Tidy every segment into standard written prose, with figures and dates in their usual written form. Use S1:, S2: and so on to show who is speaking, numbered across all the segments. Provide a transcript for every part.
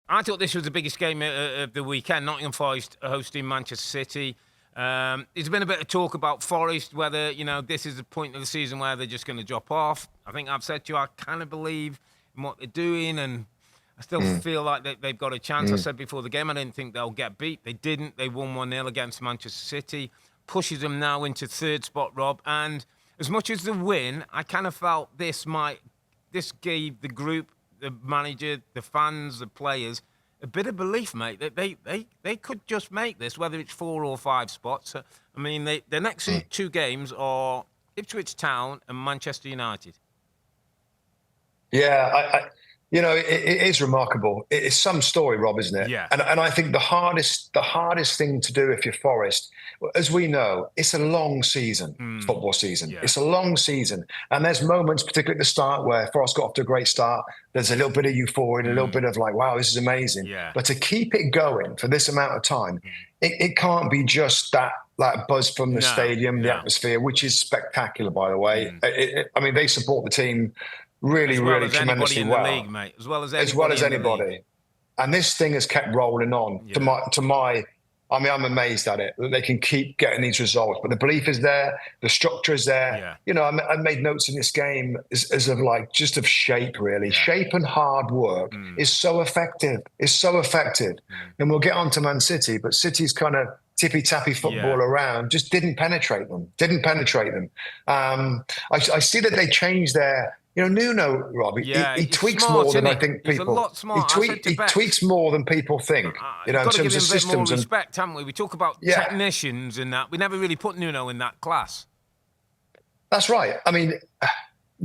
S1: I thought this was the biggest game of the weekend. Nottingham Forest hosting Manchester City. There's been a bit of talk about Forest, whether, this is the point of the season where they're just going to drop off. I think I've said to you, I kind of believe in what they're doing, and I still feel like they've got a chance. I said before the game, I didn't think they'll get beat. They didn't. They won 1-0 against Manchester City. Pushes them now into third spot, Rob. And as much as the win, I kind of felt this gave the group, the manager, the fans, the players, a bit of belief, mate, that they could just make this, whether it's 4 or 5 spots. I mean, the next 2 games are Ipswich Town and Manchester United.
S2: Yeah, it is remarkable. It's some story, Rob, isn't it?
S1: Yeah.
S2: And I think the hardest thing to do if you're Forest, as we know, it's a long season, football season. Yeah. It's a long season. And there's moments, particularly at the start, where Forest got off to a great start. There's a little bit of euphoria, a little bit of like, wow, this is amazing. Yeah. But to keep it going for this amount of time, it can't be just that buzz from the stadium, the atmosphere, which is spectacular, by the way. I mean, they support the team really tremendously well.
S1: The league, mate. As well as
S2: anybody. And this thing has kept rolling on. Yeah. I mean, I'm amazed at it that they can keep getting these results. But the belief is there, the structure is there. Yeah. I made notes in this game as of just of shape, really. Yeah. Shape and hard work is so effective. It's so effective. And we'll get on to Man City, but City's kind of tippy-tappy football around just didn't penetrate them. I see that they changed their... Nuno, Robbie, he tweaks
S1: smart,
S2: more than I think people.
S1: He's a lot smart.
S2: He tweaks more than people think. In terms of systems.
S1: Got to give him a bit more respect, haven't we? We talk about technicians and that. We never really put Nuno in that class.
S2: That's right. I mean,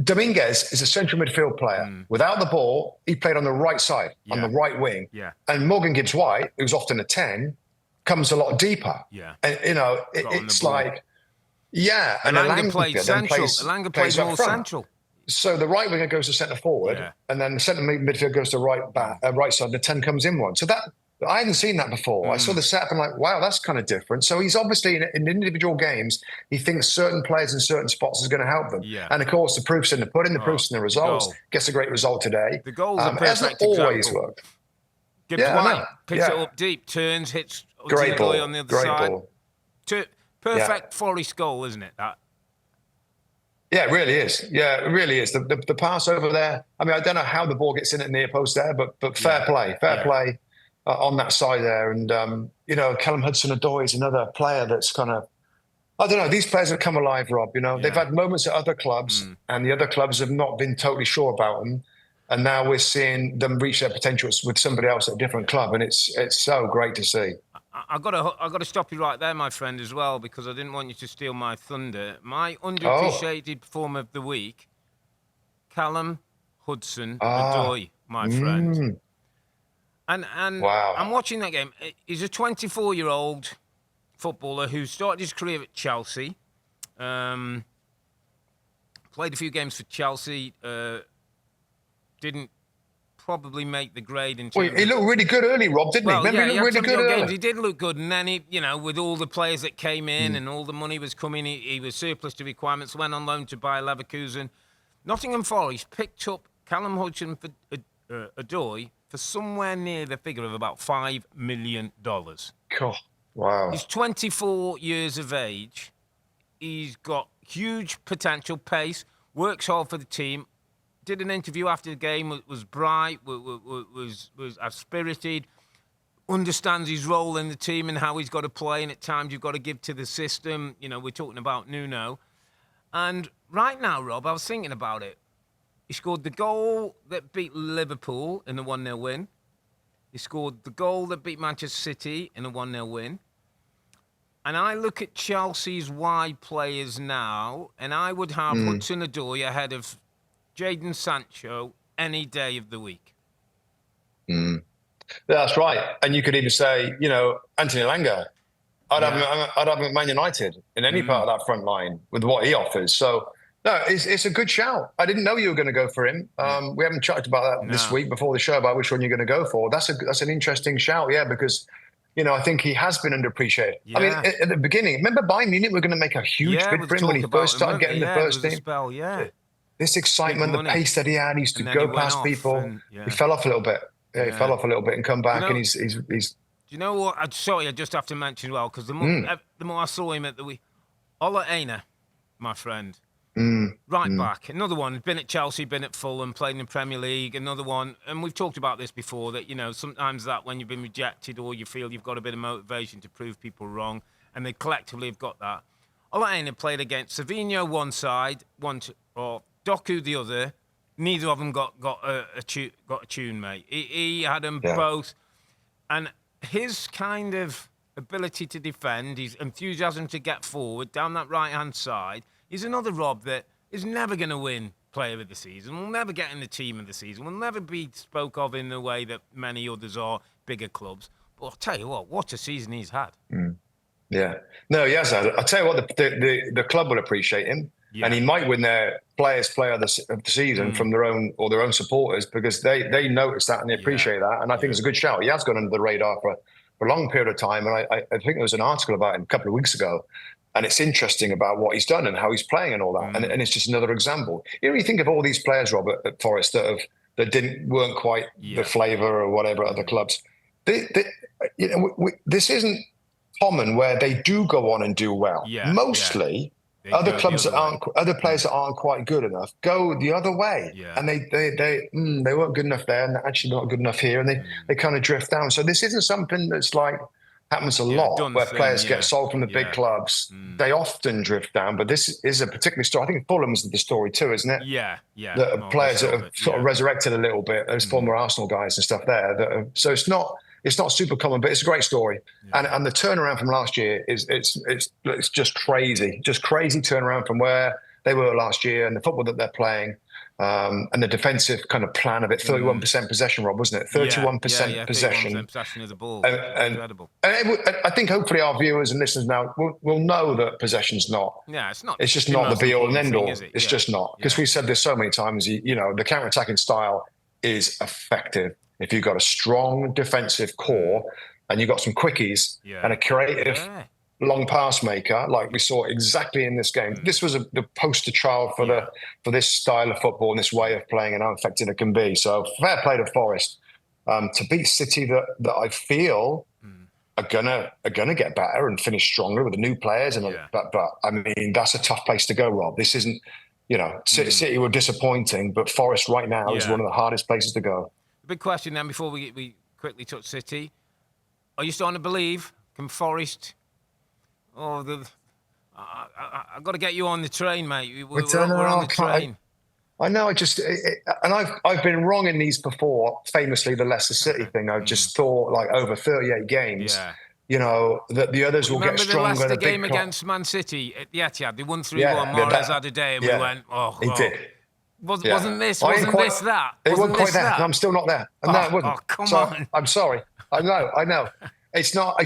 S2: Dominguez is a central midfield player. Without the ball, he played on the right side, on the right wing. Yeah. And Morgan Gibbs-White, who's often a 10, comes a lot deeper. Yeah. And, it's like, and
S1: Elanga played central. Elanga plays more central.
S2: So the right winger goes to centre forward, and then the centre midfield goes to right side. And the 10 comes in one. So that I hadn't seen that before. I saw the setup and wow, that's kind of different. So he's obviously in individual games, he thinks certain players in certain spots is going to help them. Yeah. And of course, the proof's in the pudding, the proof's in the results. Gets a great result today.
S1: The goals are perfect
S2: always work.
S1: Gibbs-White picks it up deep, turns, hits Hudson-Odoi on the other side. Ball. Perfect Forest goal, isn't it? That.
S2: Yeah, it really is. Yeah, it really is. The pass over there. I mean, I don't know how the ball gets in at near post there, but fair play on that side there. And Callum Hudson-Odoi is another player that's kind of. I don't know. These players have come alive, Rob. They've had moments at other clubs, and the other clubs have not been totally sure about them. And now we're seeing them reach their potential with somebody else at a different club, and it's so great to see.
S1: I got to stop you right there, my friend, as well, because I didn't want you to steal my thunder. My underappreciated performer of the week, Callum Hudson-Odoi, my friend. And wow. I'm watching that game. He's a 24-year-old footballer who started his career at Chelsea, played a few games for Chelsea, didn't probably make the grade. He
S2: looked really good early, Rob, didn't he? Remember, he looked really good early.
S1: He did look good, and then with all the players that came in and all the money was coming, he was surplus to requirements, went on loan to Bayer Leverkusen. Nottingham Forest picked up Callum Hudson-Odoi for somewhere near the figure of about $5 million.
S2: God, wow.
S1: He's 24 years of age. He's got huge potential, pace, works hard for the team. Did an interview after the game, was bright, was spirited, understands his role in the team and how he's got to play, and at times you've got to give to the system. We're talking about Nuno. And right now, Rob, I was thinking about it. He scored the goal that beat Liverpool in a 1-0 win. He scored the goal that beat Manchester City in a 1-0 win. And I look at Chelsea's wide players now, and I would have Hudson-Odoi ahead of Jadon Sancho any day of the week.
S2: That's right. And you could even say, Anthony Elanga. I'd have him at Man United in any part of that front line with what he offers. So, no, it's a good shout. I didn't know you were going to go for him. We haven't chatted about that this week before the show about which one you're going to go for. That's an interesting shout, because I think he has been underappreciated. Yeah. I mean, at the beginning, remember Bayern Munich were going to make a huge bid for him when he first started getting the first team? This excitement, the pace that he had, he used to go past people. He fell off a little bit. Yeah, he fell off a little bit and come back, and he's.
S1: Do you know what? I just have to mention as well, because the more I saw him at the week, Ola Aina, my friend, back, another one, been at Chelsea, been at Fulham, played in the Premier League, another one, and we've talked about this before, that, sometimes that when you've been rejected or you feel you've got a bit of motivation to prove people wrong, and they collectively have got that. Ola Aina played against Savinho one side, or Doku the other. Neither of them got a tune, mate. He had them both, and his kind of ability to defend, his enthusiasm to get forward down that right-hand side, is another Rob that is never going to win Player of the Season. Will never get in the Team of the Season. Will never be spoke of in the way that many others are, bigger clubs. But I'll tell you what a season he's had.
S2: Yeah, no, he has had. I'll tell you what, the club will appreciate him. Yeah. And he might win their Player of the Season from their own supporters, because they notice that and they appreciate that. And I think it's a good shout. He has gone under the radar for a long period of time. And I think there was an article about him a couple of weeks ago. And it's interesting about what he's done and how he's playing and all that. And it's just another example. You think of all these players, Robert, at Forest that weren't quite the flavour or whatever at other clubs. This isn't common where they do go on and do well. Mostly. Other players that aren't quite good enough go the other way, and they weren't good enough there, and they're actually not good enough here, and they kind of drift down. So this isn't something that's like happens a lot where players get sold from the big clubs. They often drift down, but this is a particular story. I think Fulham's the story too, isn't it?
S1: Yeah.
S2: The players that have sort of resurrected a little bit, those former Arsenal guys and stuff there. So it's not super common, but it's a great story. And the turnaround from last year is just crazy turnaround from where they were last year and the football that they're playing, and the defensive kind of plan of it. 31% possession, Rob, wasn't it? 31% possession.
S1: 31% possession of the ball.
S2: Incredible. And I think hopefully our viewers and listeners now will know that possession's not.
S1: Yeah, it's not.
S2: It's just not the be all and end all. It's just not, because we've said this so many times. The counter-attacking style is effective if you've got a strong defensive core and you've got some quickies and a creative long pass maker, like we saw exactly in this game. This was the poster child for this style of football and this way of playing and how effective it can be. So fair play to Forest to beat City that I feel are gonna get better and finish stronger with the new players. But I mean, that's a tough place to go, Rob. This isn't, City were disappointing, but Forest right now is one of the hardest places to go.
S1: Big question then before we quickly touch City. Are you starting to believe, can Forest... I've got to get you on the train, mate. We're on the train.
S2: I know. And I've been wrong in these before. Famously, the Leicester City thing. I just thought, like, over 38 games, that the others will get stronger.
S1: Remember the Leicester game against Man City at the Etihad? They won 3-1. Morales had a day, and we went,
S2: he did.
S1: Wasn't this that?
S2: It wasn't quite that. No, I'm still not there. No, it wasn't.
S1: Oh, come on.
S2: I'm sorry. I know. It's not.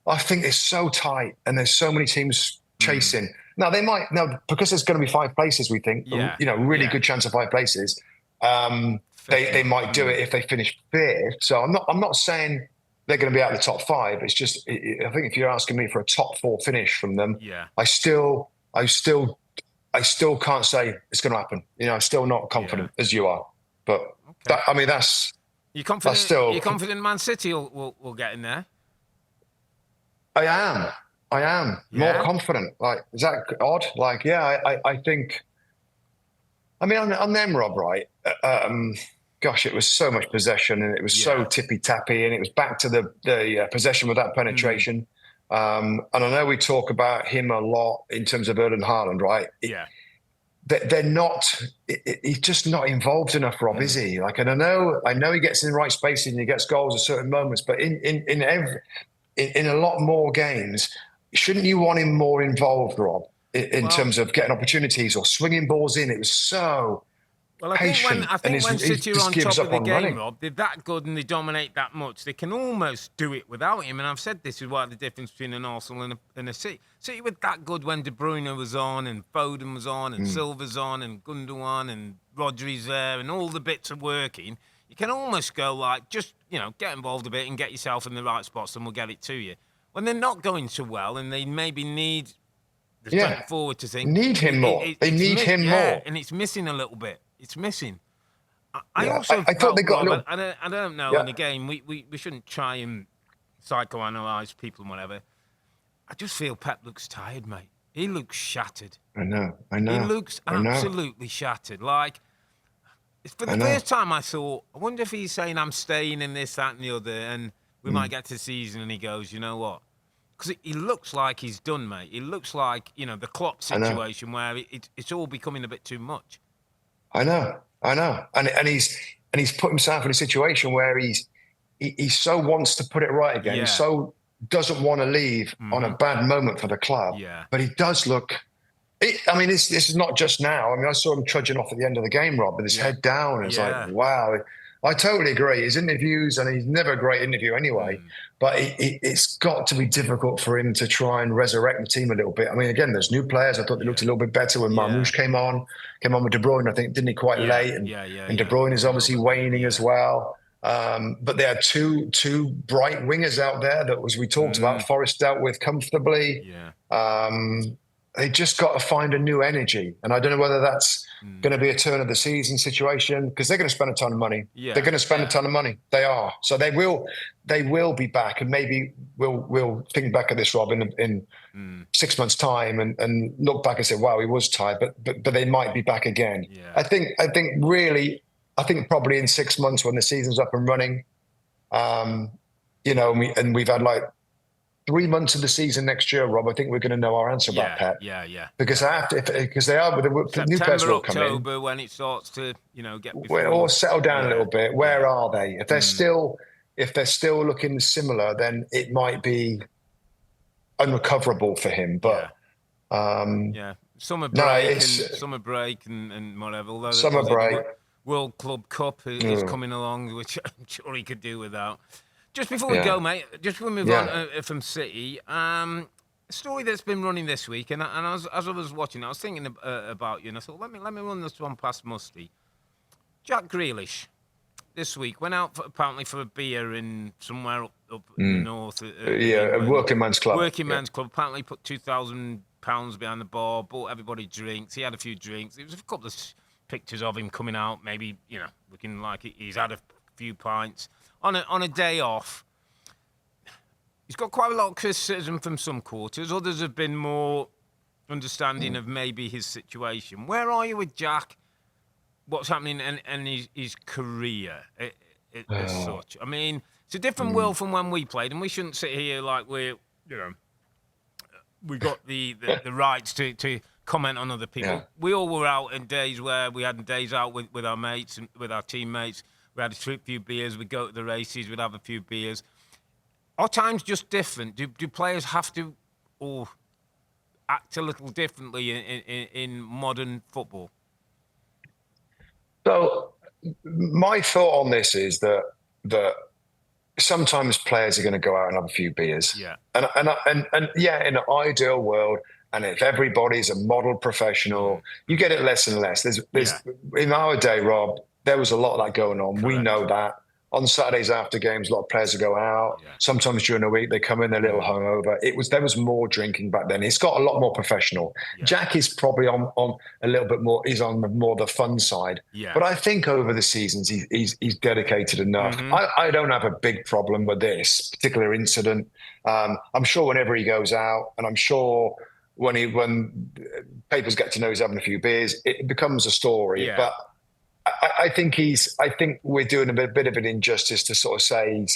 S2: I think it's so tight, and there's so many teams chasing. Now because there's going to be 5 places. We think, really good chance of 5 places. They might do it if they finish 5th. So I'm not saying they're going to be out of the top 5. It's just, I think if you're asking me for a top 4 finish from them, I still can't say it's going to happen. I'm still not confident as you are. But that's.
S1: You confident? You're confident Man City will get in there?
S2: I am more confident. Like, is that odd? Like, I think. I mean, on them, Rob, right? Gosh, it was so much possession, and it was so tippy tappy, and it was back to the possession without penetration. And I know we talk about him a lot in terms of Earle and Haaland, right? They're not. He's just not involved enough, Rob, is he? Like, and I know he gets in the right spaces and he gets goals at certain moments, but in a lot more games, shouldn't you want him more involved, Rob, in terms of getting opportunities or swinging balls in? It was so patient.
S1: I think when City are on top of the game, Rob, they're that good and they dominate that much, they can almost do it without him. And I've said this is why the difference between an Arsenal and a City. City were that good when De Bruyne was on and Foden was on and Silva's on and Gundogan and Rodri's there and all the bits are working. You can almost go like, just, get involved a bit and get yourself in the right spots and we'll get it to you. When they're not going so well and they maybe need the strength forward to think.
S2: Need him more. They need him more.
S1: And it's missing a little bit. It's missing. I
S2: Yeah,
S1: also
S2: I thought they got
S1: Rob,
S2: a little.
S1: I don't know,
S2: Yeah,
S1: and again, we shouldn't try and psychoanalyze people and whatever. I just feel Pep looks tired, mate. He looks shattered.
S2: I know,
S1: He looks
S2: I know,
S1: absolutely shattered. Like, for
S2: I
S1: the
S2: know.
S1: first time I thought, I wonder if he's saying I'm staying in this, that, and the other, and we might get to the season, and he goes, you know what? Because he looks like he's done, mate. He looks like, the Klopp
S2: I know.
S1: situation where it's all becoming a bit too much.
S2: I know, and he's put himself in a situation where he so wants to put it right again.
S1: Yeah.
S2: He so doesn't want to leave on a bad moment for the club.
S1: Yeah.
S2: But he does look. This is not just now. I mean, I saw him trudging off at the end of the game, Rob, with his head down. And it's like, wow. I totally agree. His interviews, and he's never a great interview anyway, but it's got to be difficult for him to try and resurrect the team a little bit. I mean, again, there's new players. I thought they looked a little bit better when Marmoush came on with De Bruyne, I think, didn't he, quite late? And De Bruyne is obviously waning as well. But there are two bright wingers out there that, as we talked about, Forest dealt with comfortably. They just got to find a new energy. And I don't know whether that's going to be a turn of the season situation, because they're going to spend a ton of money. They're going to spend a ton of money. They are. So they will be back. And maybe we'll think back at this, Rob, in 6 months' time and look back and say, wow, he was tired, but they might be back again. I think probably in 6 months, when the season's up and running, and we've had like 3 months of the season next year, Rob, I think we're going to know our answer about Pep. Because they are with the new players will come in.
S1: October, when it starts to, get
S2: or settle down a little bit. Where are they? If they're still looking similar, then it might be unrecoverable for him. But
S1: summer break and whatever. Although
S2: summer break,
S1: World Club Cup is coming along, which I'm sure he could do without. Just before we go, mate, just before we move on from City, a story that's been running this week, and as I was watching, I was thinking about you, and I thought, let me run this one past Mustoe. Jack Grealish this week went out apparently for a beer in somewhere up in the north.
S2: A working man's club.
S1: Working man's club. Apparently put £2,000 behind the bar, bought everybody drinks. He had a few drinks. There was a couple of pictures of him coming out, maybe looking like he's had a few pints. On a day off, he's got quite a lot of criticism from some quarters. Others have been more understanding of maybe his situation. Where are you with Jack? What's happening and his career as such? I mean, it's a different world from when we played, and we shouldn't sit here like we got the rights to comment on other people. We all were out in days where we had days out with our mates and with our teammates. We had a few beers. We'd go to the races. We'd have a few beers. Are times just different? Do players have to or act a little differently in modern football? So
S2: my thought on this is that sometimes players are going to go out and have a few beers. And in an ideal world, and if everybody's a model professional, you get it less and less. There's in our day, Rob, there was a lot of that going on. Correct. We know that. On Saturdays after games, a lot of players will go out. Sometimes during the week, they come in a little hungover. There was more drinking back then. It's got a lot more professional. Jack is probably on a little bit more. He's on more the fun side. But I think over the seasons, he's dedicated enough. I don't have a big problem with this particular incident. I'm sure whenever he goes out, and I'm sure when papers get to know he's having a few beers, it becomes a story. But I think we're doing a bit of an injustice to sort of say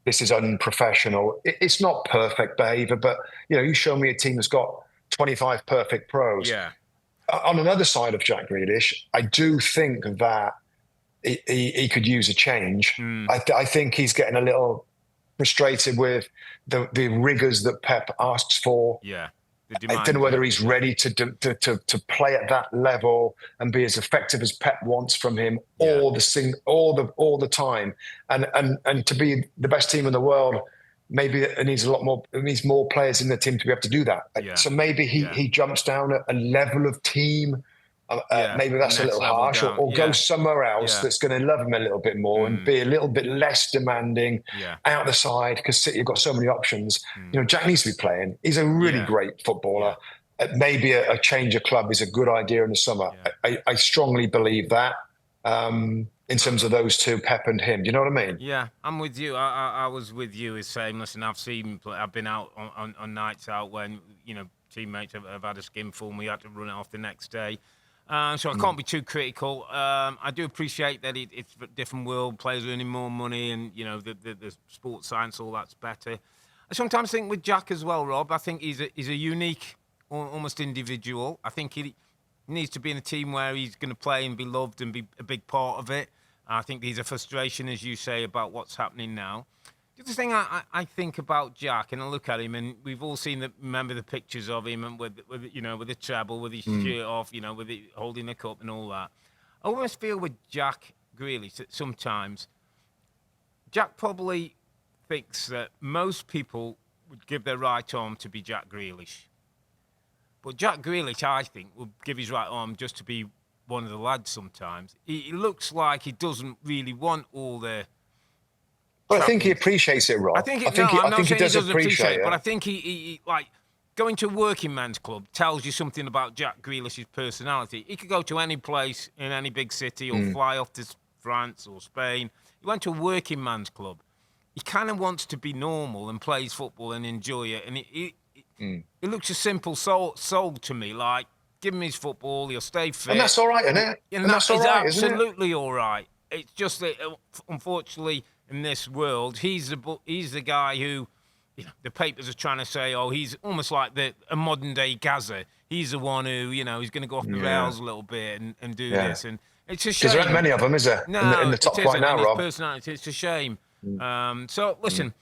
S2: this is unprofessional. It's not perfect behaviour, but you show me a team that's got 25 perfect pros. On another side of Jack Grealish, I do think that he could use a change. I think he's getting a little frustrated with the rigours that Pep asks for. I don't know whether he's ready to play at that level and be as effective as Pep wants from him all the time, and to be the best team in the world. Maybe it needs more players in the team to be able to do that. So maybe he jumps down a level of team. Maybe that's a little harsh, or go somewhere else that's going to love him a little bit more and be a little bit less demanding out the side, because City have got so many options. Jack needs to be playing. He's a really great footballer. Maybe a change of club is a good idea in the summer. I strongly believe that. in terms of those two, Pep and him. Do you know what I mean?
S1: Yeah, I'm with you. I was with you. Is saying, listen, I've been out on nights out when teammates have had a skinful and we had to run it off the next day. So I can't be too critical. I do appreciate that it's a different world. Players are earning more money, and the sports science, all that's better. I sometimes think with Jack as well, Rob. I think he's a unique, almost individual. I think he needs to be in a team where he's going to play and be loved and be a big part of it. I think there's a frustration, as you say, about what's happening now. The other thing I think about Jack, and I look at him, and we've all remember the pictures of him, and with the treble, with his shirt off, holding the cup and all that. I almost feel with Jack Grealish that sometimes Jack probably thinks that most people would give their right arm to be Jack Grealish. But Jack Grealish, I think, would give his right arm just to be one of the lads sometimes. He looks like he doesn't really want all the...
S2: But I think he appreciates it, Rob.
S1: I think he does appreciate it. But I think he like, going to a working man's club tells you something about Jack Grealish's personality. He could go to any place in any big city or fly off to France or Spain. He went to a working man's club. He kind of wants to be normal and plays football and enjoy it. And he looks a simple soul to me, like, give him his football, he'll stay fit.
S2: And that's all right, isn't it?
S1: And that's all right, absolutely all right. It's just that, unfortunately, in this world, he's the guy who the papers are trying to say, he's almost like a modern-day Gaza. He's the one who, he's going to go off the rails a little bit and do this. And it's a shame.
S2: Because there aren't many of them, is there?
S1: No,
S2: in the top right now, Rob.
S1: Personality, it's a shame. So, listen,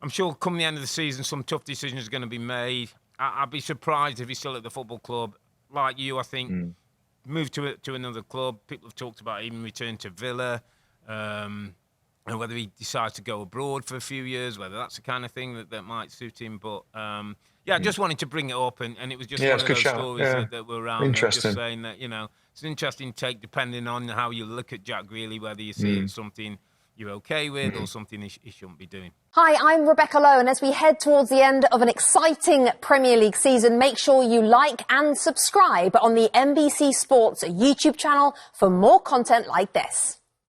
S1: I'm sure come the end of the season, some tough decisions are going to be made. I'd be surprised if he's still at the football club. Like you, I think, move to another club. People have talked about even return to Villa, and whether he decides to go abroad for a few years, whether that's the kind of thing that might suit him. But, I just wanted to bring it up, and it was just one of those stories that were around.
S2: Interesting.
S1: Just saying that, it's an interesting take depending on how you look at Jack Grealish, whether you see it's something you're okay with or something he shouldn't be doing.
S3: Hi, I'm Rebecca Lowe, and as we head towards the end of an exciting Premier League season, make sure you like and subscribe on the NBC Sports YouTube channel for more content like this.